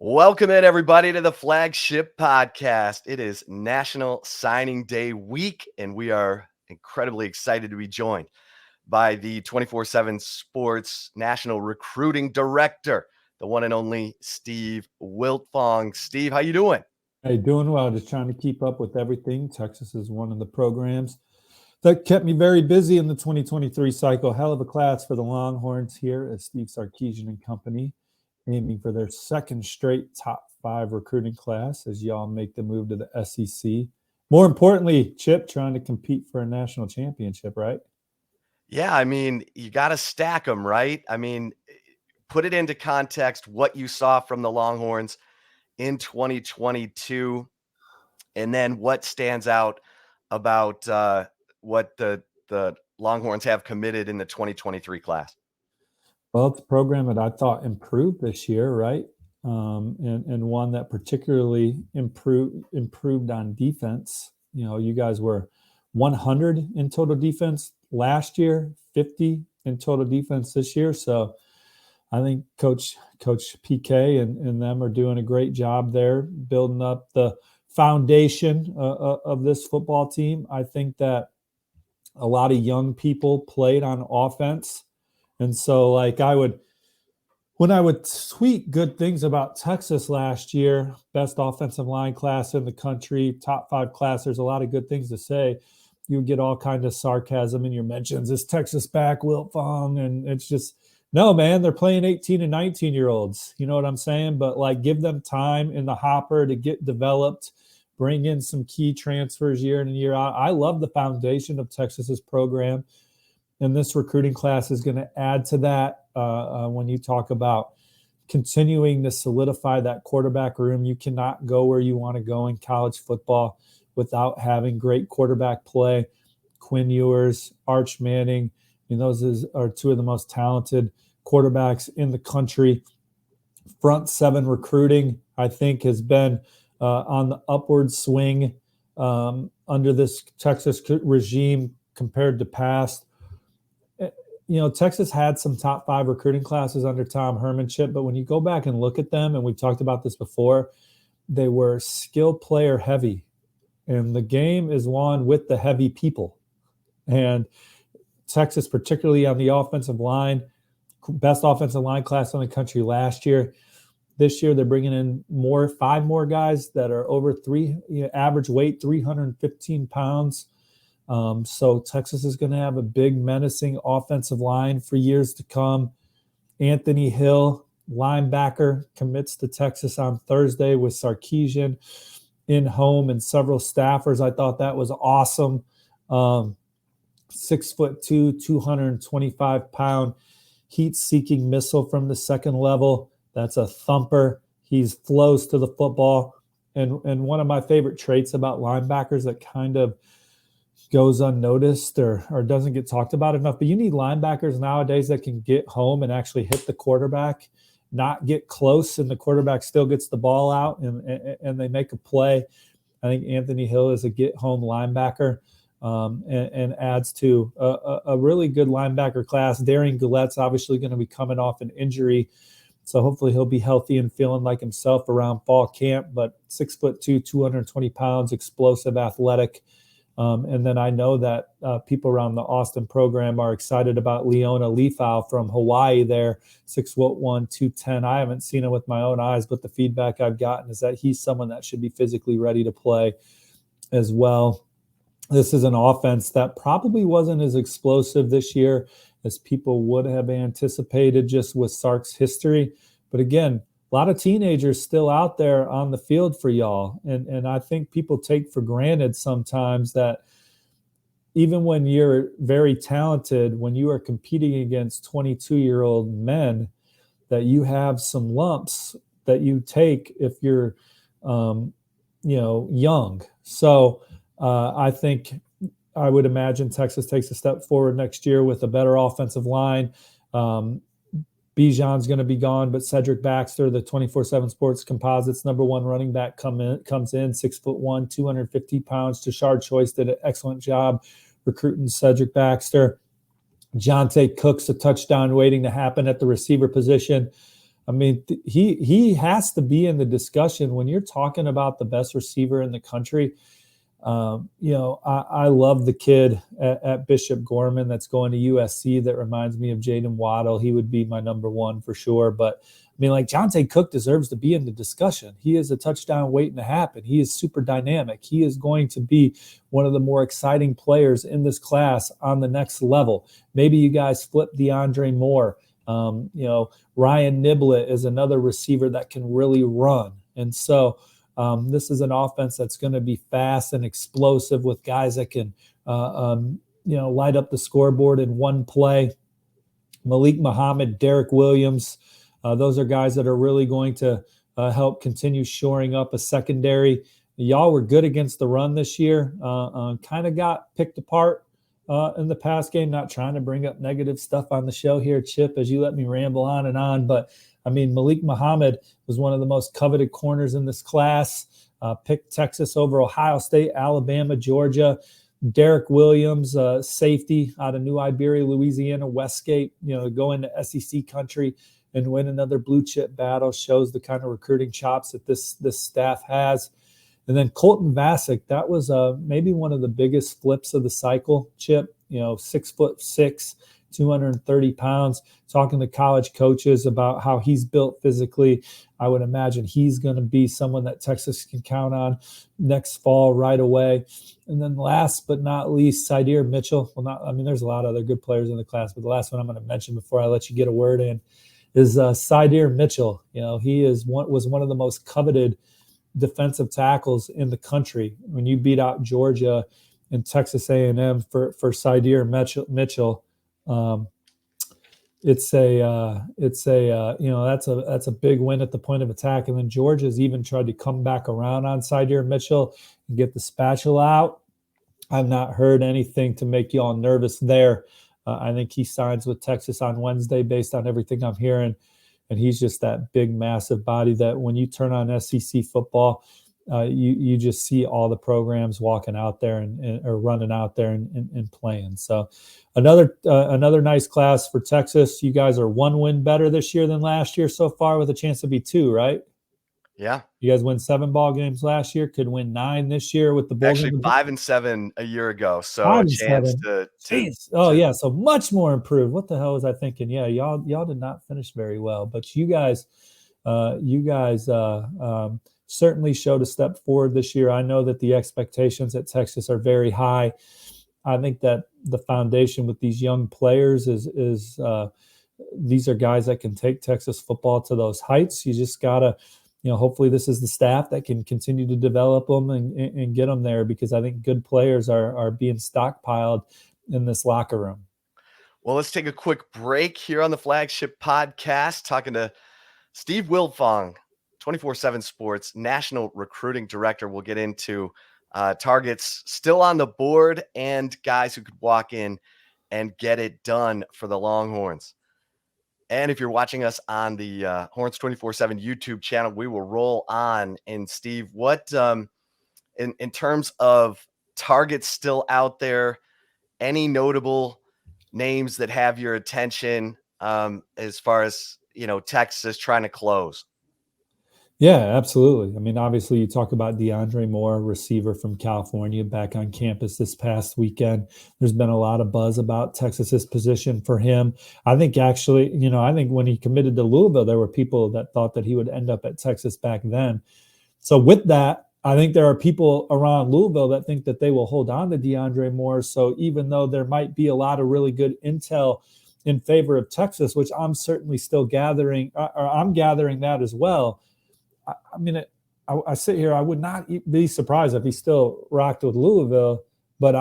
Welcome in, everybody, to the Flagship Podcast. It is National Signing Day week, and we are incredibly excited to be joined by the 24/7 Sports National Recruiting Director, the one and only Steve Wiltfong. Steve, how you doing? Hey, doing well. Just trying to keep up with everything. Texas is one of the programs that kept me very busy in the 2023 cycle. Hell of a class for the Longhorns here at Steve Sarkisian and company, aiming for their second straight top 5 recruiting class as y'all make the move to the SEC. More importantly, Chip, trying to compete for a national championship, right? Yeah, I mean, you got to stack them, right? I mean, put it into context what you saw from the Longhorns in 2022, and then what stands out about what the Longhorns have committed in the 2023 class. Well, it's a program that I thought improved this year, right? And one that particularly improved on defense. You know, you guys were 100 in total defense last year, 50 in total defense this year. So I think Coach PK and them are doing a great job there, building up the foundation of this football team. I think that a lot of young people played on offense. And so, when I would tweet good things about Texas last year, best offensive line class in the country, top 5 class, there's a lot of good things to say. You would get all kinds of sarcasm in your mentions. Is Texas back, Wiltfong? And it's just, no, man, they're playing 18 and 19-year-olds. You know what I'm saying? But, give them time in the hopper to get developed, bring in some key transfers year in and year out. I love the foundation of Texas's program. And this recruiting class is going to add to that when you talk about continuing to solidify that quarterback room. You cannot go where you want to go in college football without having great quarterback play. Quinn Ewers, Arch Manning, those are 2 of the most talented quarterbacks in the country. Front 7 recruiting, I think, has been on the upward swing under this Texas regime compared to past. Texas had some top 5 recruiting classes under Tom Herman, Chip, but when you go back and look at them, and we've talked about this before, they were skill player heavy, and the game is won with the heavy people. And Texas, particularly on the offensive line, best offensive line class in the country last year. This year, they're bringing in 5 more guys that are over average weight, 315 pounds. So Texas is going to have a big, menacing offensive line for years to come. Anthony Hill, linebacker, commits to Texas on Thursday with Sarkisian in home and several staffers. I thought that was awesome. 6'2", 225-pound heat-seeking missile from the second level. That's a thumper. He flows to the football. And one of my favorite traits about linebackers that kind of goes unnoticed or doesn't get talked about enough, but you need linebackers nowadays that can get home and actually hit the quarterback, not get close, and the quarterback still gets the ball out and they make a play. I think Anthony Hill is a get-home linebacker and adds to a really good linebacker class. Darian Gillette's obviously going to be coming off an injury, so hopefully he'll be healthy and feeling like himself around fall camp, but 6'2", 220 pounds, explosive, athletic. And then I know that people around the Austin program are excited about Leona Leafau from Hawaii there, 6'1", 210. I haven't seen him with my own eyes, but the feedback I've gotten is that he's someone that should be physically ready to play as well. This is an offense that probably wasn't as explosive this year as people would have anticipated just with Sark's history. But again, a lot of teenagers still out there on the field for y'all. And I think people take for granted sometimes that even when you're very talented, when you are competing against 22-year-old men, that you have some lumps that you take if you're, young. So I think I would imagine Texas takes a step forward next year with a better offensive line. Bijan's going to be gone, but Cedric Baxter, the 24/7 Sports Composites #1 running back, comes in 6'1", 250 pounds. Tashard Choice did an excellent job recruiting Cedric Baxter. Jonte Cook's a touchdown waiting to happen at the receiver position. I mean, he has to be in the discussion when you're talking about the best receiver in the country. I love the kid at Bishop Gorman that's going to USC that reminds me of Jaden Waddle. He would be my number one for sure. But I mean, like, Jonte Cook deserves to be in the discussion. He is a touchdown waiting to happen. He is super dynamic. He is going to be one of the more exciting players in this class on the next level. Maybe you guys flip DeAndre Moore. Ryan Niblett is another receiver that can really run. And so this is an offense that's going to be fast and explosive with guys that can, light up the scoreboard in one play. Malik Muhammad, Derek Williams, those are guys that are really going to help continue shoring up a secondary. Y'all were good against the run this year, kind of got picked apart in the pass game. Not trying to bring up negative stuff on the show here, Chip, as you let me ramble on and on. But, I mean, Malik Muhammad was one of the most coveted corners in this class, picked Texas over Ohio State, Alabama, Georgia. Derek Williams, safety out of New Iberia, Louisiana, Westgate, go into SEC country and win another blue chip battle, shows the kind of recruiting chops that this staff has. And then Colton Vasek, that was maybe one of the biggest flips of the cycle, Chip, 6'6", 230 pounds, talking to college coaches about how he's built physically. I would imagine he's going to be someone that Texas can count on next fall right away. And then last but not least, Sydir Mitchell. There's a lot of other good players in the class, but the last one I'm going to mention before I let you get a word in is Sydir Mitchell. He was one of the most coveted defensive tackles in the country. When you beat out Georgia and Texas A&M for Sydir Mitchell, that's a big win at the point of attack. And then Georgia's even tried to come back around on Sydir Mitchell and get the spatula out. I've not heard anything to make you all nervous there. I think he signs with Texas on Wednesday based on everything I'm hearing. And he's just that big, massive body that when you turn on SEC football, you just see all the programs walking out there or running out there and playing. So another nice class for Texas. You guys are 1 win better this year than last year so far, with a chance to be 2, right? Yeah. You guys win 7 ball games last year, could win 9 this year with the bowl. Actually 5 and 7 a year ago. So a chance to yeah. So much more improved. What the hell was I thinking? Yeah. Y'all did not finish very well, but you guys certainly showed a step forward this year. I know that the expectations at Texas are very high. I think that the foundation with these young players is these are guys that can take Texas football to those heights. You just gotta, hopefully this is the staff that can continue to develop them and get them there, because I think good players are being stockpiled in this locker room. Well, let's take a quick break here on the Flagship Podcast, talking to Steve Wiltfong, 24/7 Sports National Recruiting Director. We'll get into targets still on the board and guys who could walk in and get it done for the Longhorns. And if you're watching us on the Horns 24/7 YouTube channel, we will roll on. And Steve, what in terms of targets still out there, any notable names that have your attention as far as Texas trying to close? Yeah, absolutely. I mean, obviously, you talk about DeAndre Moore, receiver from California, back on campus this past weekend. There's been a lot of buzz about Texas's position for him. I think actually, I think when he committed to Louisville, there were people that thought that he would end up at Texas back then. So with that, I think there are people around Louisville that think that they will hold on to DeAndre Moore. So even though there might be a lot of really good intel in favor of Texas, which I'm certainly still gathering, or I'm gathering that as well. I mean, I sit here, I would not be surprised if he still rocked with Louisville, but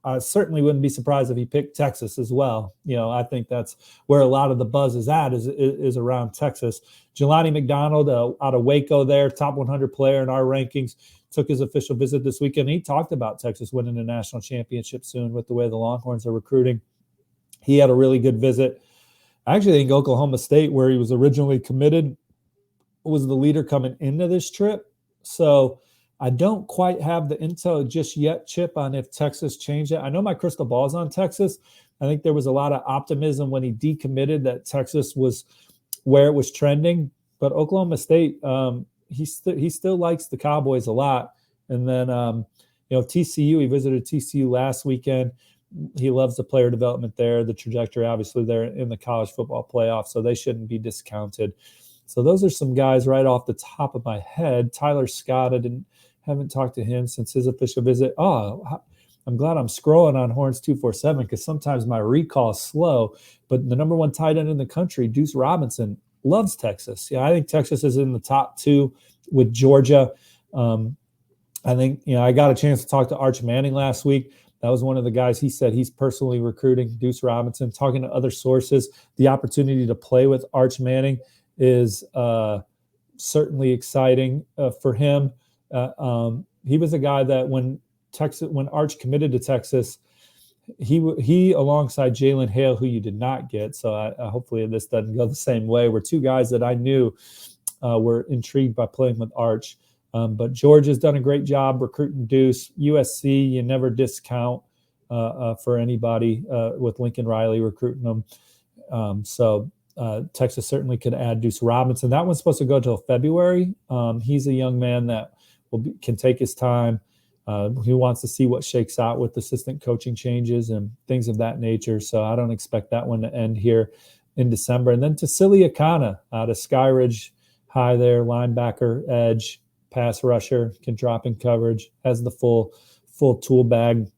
I certainly wouldn't be surprised if he picked Texas as well. I think that's where a lot of the buzz is at, is around Texas. Jelani McDonald out of Waco there, top 100 player in our rankings, took his official visit this weekend. He talked about Texas winning a national championship soon with the way the Longhorns are recruiting. He had a really good visit. I actually think Oklahoma State, where he was originally committed, was the leader coming into this trip. So I don't quite have the intel just yet, Chip, on if Texas changed it. I know my crystal ball is on Texas. I think there was a lot of optimism when he decommitted that Texas was where it was trending. But Oklahoma State, he still likes the Cowboys a lot. And then, TCU, he visited TCU last weekend. He loves the player development there, the trajectory. Obviously, they're in the college football playoff, so they shouldn't be discounted. So those are some guys right off the top of my head. Tyler Scott, I haven't talked to him since his official visit. Oh, I'm glad I'm scrolling on Horns 247 because sometimes my recall is slow. But the number one tight end in the country, Deuce Robinson, loves Texas. Yeah, I think Texas is in the top two with Georgia. I think, I got a chance to talk to Arch Manning last week. That was one of the guys he said he's personally recruiting, Deuce Robinson. Talking to other sources, the opportunity to play with Arch Manning is certainly exciting for him. He was a guy that when Arch committed to Texas, he alongside Jalen Hale, who you did not get. So hopefully this doesn't go the same way. Were two guys that I knew were intrigued by playing with Arch. But Georgia's done a great job recruiting Deuce. USC, you never discount for anybody with Lincoln Riley recruiting them. So Texas certainly could add Deuce Robinson. That one's supposed to go till February. He's a young man that can take his time. He wants to see what shakes out with assistant coaching changes and things of that nature. So I don't expect that one to end here in December. And then Tassili Akana out of Skyridge High there, linebacker, edge, pass rusher, can drop in coverage, has the full tool bag.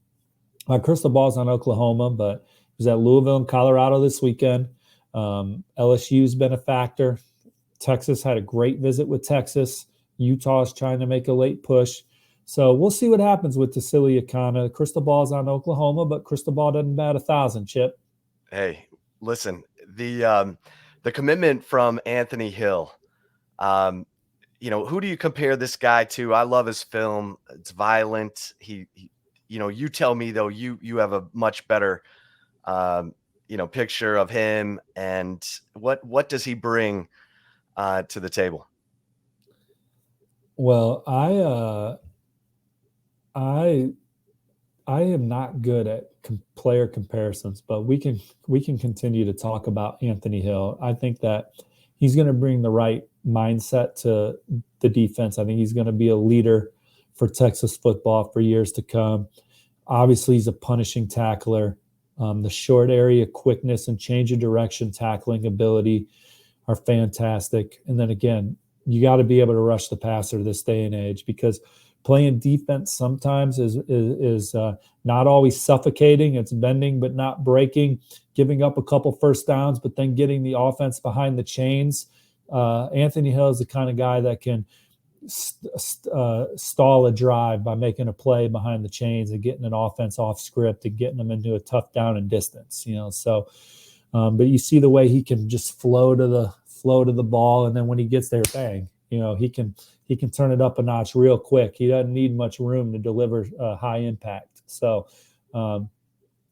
My crystal ball's on Oklahoma, but he was at Louisville and Colorado this weekend. LSU's been a factor. Texas had a great visit with Texas. Utah is trying to make a late push. So we'll see what happens with Tassili Akana. Crystal ball's on Oklahoma, but crystal ball doesn't bat 1,000, Chip. Hey, listen, the commitment from Anthony Hill, who do you compare this guy to? I love his film. It's violent. He you tell me though, you have a much better, picture of him, and what does he bring to the table? Well, I am not good at player comparisons, but we can continue to talk about Anthony Hill. I think that he's going to bring the right mindset to the defense. I think he's going to be a leader for Texas football for years to come. Obviously, he's a punishing tackler. The short area quickness and change of direction tackling ability are fantastic. And then again, you got to be able to rush the passer this day and age, because playing defense sometimes is not always suffocating. It's bending but not breaking, giving up a couple first downs, but then getting the offense behind the chains. Anthony Hill is the kind of guy that can stall a drive by making a play behind the chains and getting an offense off script and getting them into a tough down and distance. So, but you see the way he can just flow to the ball, and then when he gets there, bang! He can turn it up a notch real quick. He doesn't need much room to deliver high impact. So,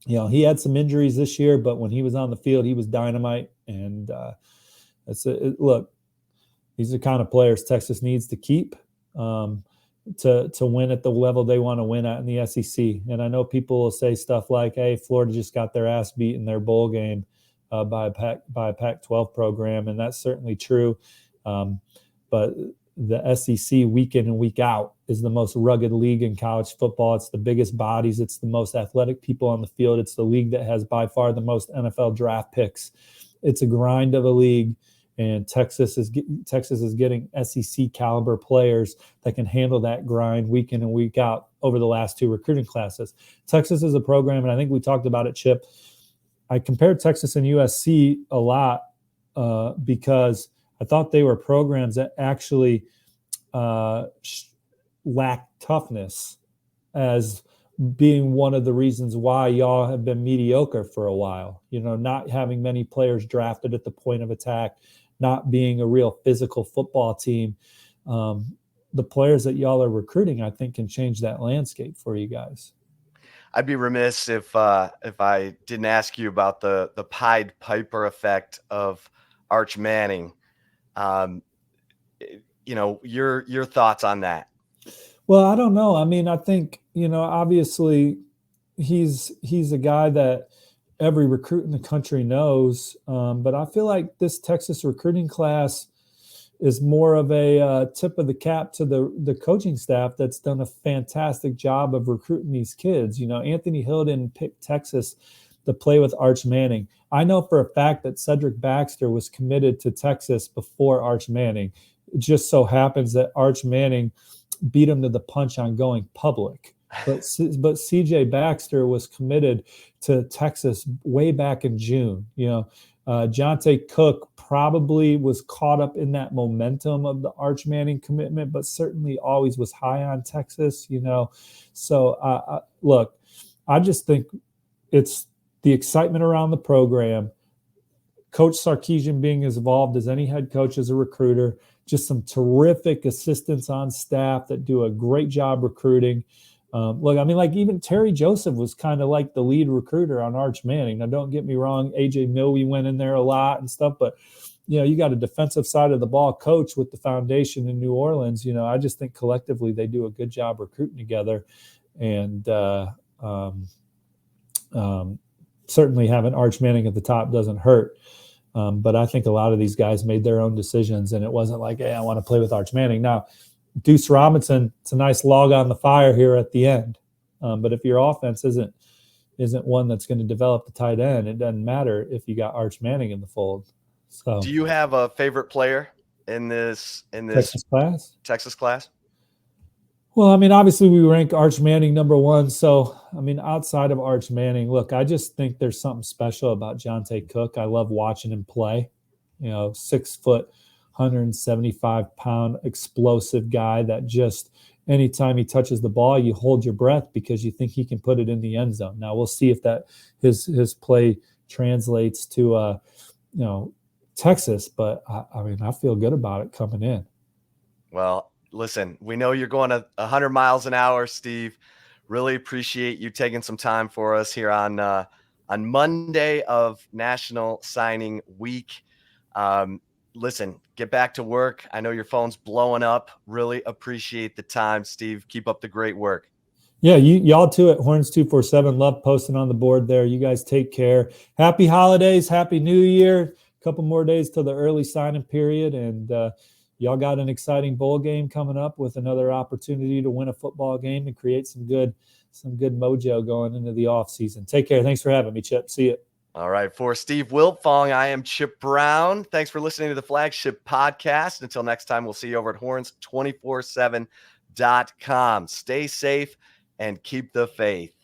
he had some injuries this year, but when he was on the field, he was dynamite. And look, these are the kind of players Texas needs to keep to win at the level they want to win at in the SEC. And I know people will say stuff like, "Hey, Florida just got their ass beat in their bowl game by a Pac-12 program," and that's certainly true. But the SEC week in and week out is the most rugged league in college football. It's the biggest bodies. It's the most athletic people on the field. It's the league that has by far the most NFL draft picks. It's a grind of a league, and Texas is getting SEC caliber players that can handle that grind week in and week out over the last two recruiting classes. Texas is a program, and I think we talked about it, Chip. I compared Texas and USC a lot because I thought they were programs that actually lack toughness as being one of the reasons why y'all have been mediocre for a while. Not having many players drafted at the point of attack, not being a real physical football team. The players that y'all are recruiting, I think, can change that landscape for you guys. I'd be remiss if I didn't ask you about the Pied Piper effect of Arch Manning. Your thoughts on that? Well, I don't know. I mean, I think, obviously he's a guy that every recruit in the country knows. But I feel like this Texas recruiting class is more of a tip of the cap to the coaching staff that's done a fantastic job of recruiting these kids. Anthony Hill didn't pick Texas to play with Arch Manning. I know for a fact that Cedric Baxter was committed to Texas before Arch Manning. It just so happens that Arch Manning beat him to the punch on going public. But CJ Baxter was committed to Texas way back in June. Jonte Cook probably was caught up in that momentum of the Arch Manning commitment, but certainly always was high on Texas. So look, I just think it's the excitement around the program. Coach Sarkisian being as involved as any head coach as a recruiter, just some terrific assistants on staff that do a great job recruiting. Look, I mean, like even Terry Joseph was kind of like the lead recruiter on Arch Manning. Now, don't get me wrong, AJ Milwee went in there a lot and stuff, but you got a defensive side of the ball coach with the foundation in New Orleans. I just think collectively they do a good job recruiting together, and certainly having Arch Manning at the top doesn't hurt. But I think a lot of these guys made their own decisions, and it wasn't like, hey, I want to play with Arch Manning. Now, Deuce Robinson, it's a nice log on the fire here at the end. But if your offense isn't one that's going to develop the tight end, it doesn't matter if you got Arch Manning in the fold. So, do you have a favorite player in this Texas class? Well, I mean, obviously we rank Arch Manning number one. So, I mean, outside of Arch Manning, look, I just think there's something special about Jonte Cook. I love watching him play. 6 foot, 175-pound explosive guy that just anytime he touches the ball, you hold your breath because you think he can put it in the end zone. Now we'll see if that his play translates to Texas, but I mean, I feel good about it coming in. Well, listen, we know you're going 100 miles an hour, Steve. Really appreciate you taking some time for us here on Monday of National Signing Week. Listen, get back to work. I know your phone's blowing up. Really appreciate the time, Steve. Keep up the great work. Yeah, y'all too at Horns 247. Love posting on the board there. You guys take care. Happy holidays. Happy New Year. A couple more days till the early signing period. And y'all got an exciting bowl game coming up with another opportunity to win a football game and create some good mojo going into the off season. Take care. Thanks for having me, Chip. See you. All right. For Steve Wiltfong, I am Chip Brown. Thanks for listening to the Flagship Podcast. Until next time, we'll see you over at horns247.com. Stay safe and keep the faith.